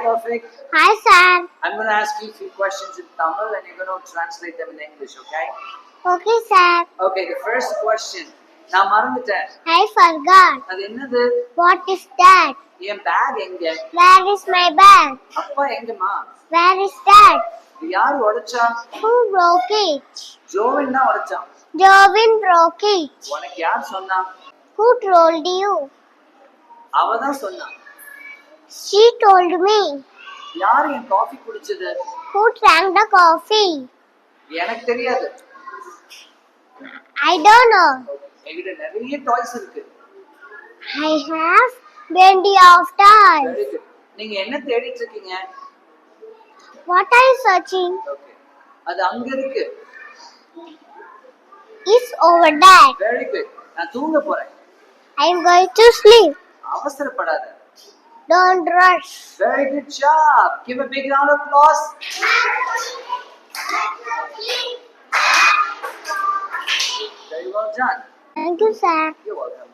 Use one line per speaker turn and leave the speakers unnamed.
Thoufiq.
Hi, sir.
I'm going to ask you a few questions in Tamil and you're going to translate them in English, okay?
Okay, sir.
Okay, the first question. நான் மறந்துட்டேன்.
I forgot.
அது என்னது?
What is that?
என் bag எங்க?
Where is my bag?
அப்பா எங்கம்மா?
Where is that?
இது யார் உடைச்சா?
Who broke it?
ஜோவின் தான் உடைச்சான்.
Jovin broke it.
உனக்கு யார் சொன்னா?
Who told you?
அவ தான் சொன்னா.
She told me.
யார் என் காஃபி குடிச்சது?
Who drank the coffee?
எனக்கு தெரியாது.
I don't know.
என்கிட்ட நிறைய டாய்ஸ் இருக்கு.
I have plenty of toys.
Very good. நீங்க என்ன தேடிட்டு இருக்கீங்க?
What are you searching?
Okay. அது அங்க இருக்கு.
It's over there.
Very good. நான் தூங்க போறேன்.
I am going to sleep.
அவசரப்படாத.
Don't rush.
Very good job. Give a big round of applause. Very well done.
Thank you, sir.
You're welcome.